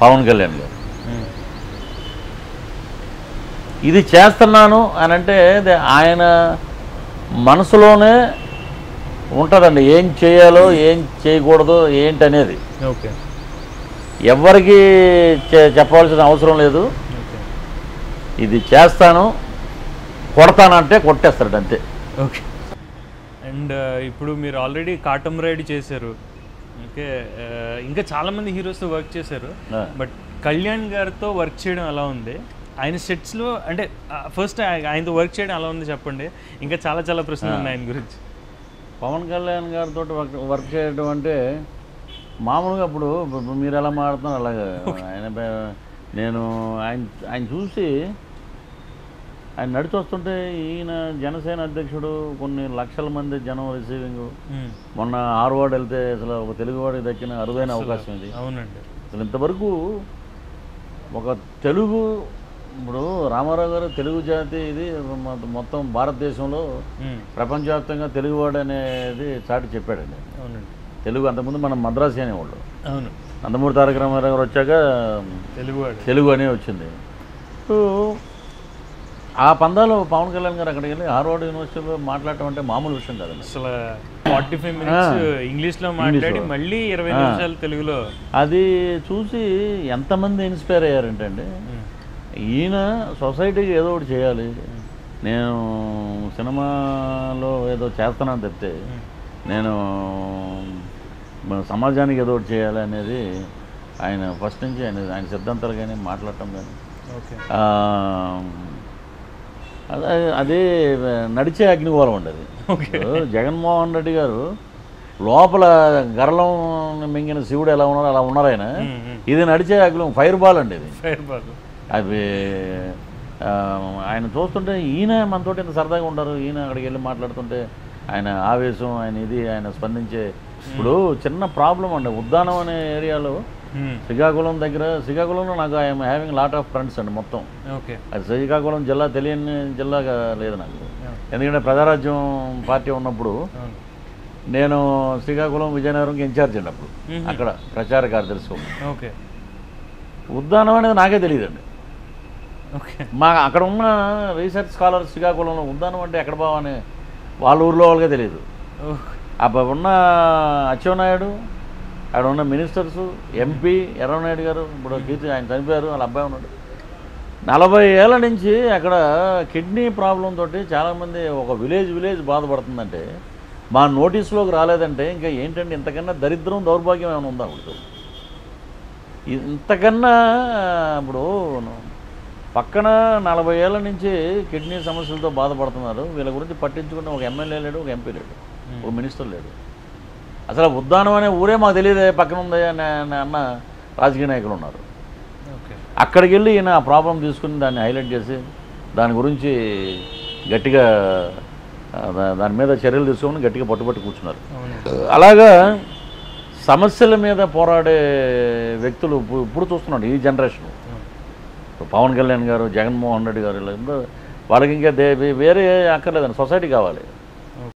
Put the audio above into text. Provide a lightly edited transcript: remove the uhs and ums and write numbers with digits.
పవన్ కళ్యాణ్ గారు. ఇది చేస్తున్నాను అని అంటే ఆయన మనసులోనే ఉంటుందండి, ఏం చేయాలో ఏం చేయకూడదు ఏంటి అనేది. ఓకే, ఎవరికి చెప్పవలసిన అవసరం లేదు. ఇది చేస్తాను, కొడతానంటే కొట్టేస్తాడు అంతే. ఓకే. అండ్ ఇప్పుడు మీరు ఆల్రెడీ కాటం రైడ్ చేశారు, ఓకే, ఇంకా చాలామంది హీరోస్తో వర్క్ చేశారు. బట్ కళ్యాణ్ గారితో వర్క్ చేయడం ఎలా ఉంది? ఆయన సెట్స్లో అంటే ఫస్ట్ ఆయనతో వర్క్ చేయడం ఎలా ఉంది చెప్పండి. ఇంకా చాలా చాలా ప్రశ్నలు ఉన్నాయి ఆయన గురించి. పవన్ కళ్యాణ్ గారితో వర్క్ చేయడం అంటే మామూలుగా అప్పుడు మీరు ఎలా మాడుతున్నారు అలాగే ఆయన నేను ఆయన చూసి ఆయన నడిచి వస్తుంటే ఈయన జనసేన అధ్యక్షుడు, కొన్ని లక్షల మంది జనం రిసీవింగ్. మొన్న ఆర్వార్డ్ వెళ్తే అసలు ఒక తెలుగువాడికి దక్కిన అరుదైన అవకాశం ఇది. అవునండి. అసలు ఇంతవరకు ఒక తెలుగు, ఇప్పుడు రామారావు గారు తెలుగు జాతి ఇది మొత్తం భారతదేశంలో ప్రపంచవ్యాప్తంగా తెలుగువాడు అనేది చాటి చెప్పాడండి. అవునండి. తెలుగు అంతకుముందు మనం మద్రాసి అనేవాళ్ళు. అవును. నందమూరి తారక రామారావు గారు వచ్చాక తెలుగు అనే వచ్చింది. సో ఆ పందాలో పవన్ కళ్యాణ్ గారు అక్కడికి వెళ్ళి హార్వర్డ్ యూనివర్సిటీలో మాట్లాడటం అంటే మామూలు విషయం కాదండి. అసలు 45 మినిట్స్ ఇంగ్లీష్లో మాట్లాడి మళ్ళీ 20 నిమిషాలు తెలుగులో. అది చూసి ఎంతమంది ఇన్స్పైర్ అయ్యారంటే అండి, ఈయన సొసైటీకి ఏదో ఒకటి చేయాలి, నేను సినిమాలో ఏదో చేస్తానని చెప్తే నేను సమాజానికి ఏదో ఒకటి చేయాలి అనేది ఆయన ఫస్ట్ నుంచి ఆయన సిద్ధాంతాలు కానీ మాట్లాడటం కానీ అదే నడిచే అగ్నిగోళం ఉండదు. జగన్మోహన్ రెడ్డి గారు లోపల గరళం మింగిన శివుడు ఎలా ఉన్నారో అలా ఉన్నారు ఆయన. ఇది నడిచే అగ్ని ఫైర్ బాల్ అండి. ఇది అవి ఆయన చూస్తుంటే ఈయన మనతోటి ఎంత సరదాగా ఉంటారు. ఈయన అక్కడికి వెళ్ళి మాట్లాడుతుంటే ఆయన ఆవేశం, ఆయన ఇది, ఆయన స్పందించే. ఇప్పుడు చిన్న ప్రాబ్లం అండి, ఉద్దానం అనే ఏరియాలో శ్రీకాకుళం దగ్గర, శ్రీకాకుళంలో నాకు I'm having lot of friends అండి మొత్తం. అది శ్రీకాకుళం జిల్లా తెలియని జిల్లాగా లేదు నాకు. ఎందుకంటే ప్రజారాజ్యం పార్టీ ఉన్నప్పుడు నేను శ్రీకాకుళం విజయనగరంకి ఇన్ఛార్జ్ అండి అప్పుడు, అక్కడ ప్రచార కార్యదర్శి. ఉద్దానం అనేది నాకే తెలియదండి. మా అక్కడ ఉన్న రీసెర్చ్ స్కాలర్ శ్రీకాకుళంలో ఉద్దానం అంటే ఎక్కడ బావని వాళ్ళ ఊర్లో వాళ్ళకే తెలియదు. అప్పుడు ఉన్న అచ్చెన్నాయుడు, అక్కడ ఉన్న మినిస్టర్సు, ఎంపీ ఎర్రనాయుడు గారు, ఇప్పుడు కీర్తి ఆయన చనిపోయారు, వాళ్ళ అబ్బాయి ఉన్నాడు. 40 ఏళ్ళ నుంచి అక్కడ కిడ్నీ ప్రాబ్లం తోటి చాలామంది ఒక విలేజ్ బాధపడుతుందంటే మా నోటీసులోకి రాలేదంటే ఇంకా ఏంటంటే ఇంతకన్నా దరిద్రం దౌర్భాగ్యం ఏమైనా ఉందా? ఇప్పుడు ఇంతకన్నా ఇప్పుడు పక్కన 40 ఏళ్ళ నుంచి కిడ్నీ సమస్యలతో బాధపడుతున్నారు. వీళ్ళ గురించి పట్టించుకున్న ఒక ఎమ్మెల్యే లేడు, ఒక ఎంపీ లేడు, ఒక మినిస్టర్ లేడు. అసలు ఉద్దానం అనే ఊరే మాకు తెలియదే, పక్కన ఉంది అన్న రాజకీయ నాయకులు ఉన్నారు. అక్కడికి వెళ్ళి ఈయన ఆ ప్రాబ్లం తీసుకుని దాన్ని హైలైట్ చేసి దాని గురించి గట్టిగా దాని మీద చర్యలు తీసుకొని గట్టిగా పట్టుబట్టి కూర్చున్నారు. అలాగా సమస్యల మీద పోరాడే వ్యక్తులు ఇప్పుడు చూస్తున్నాడు ఈ జనరేషన్. పవన్ కళ్యాణ్ గారు, జగన్మోహన్ రెడ్డి గారు, వాళ్ళకి ఇంకా వేరే అక్కర్లేదండి, సొసైటీ కావాలి.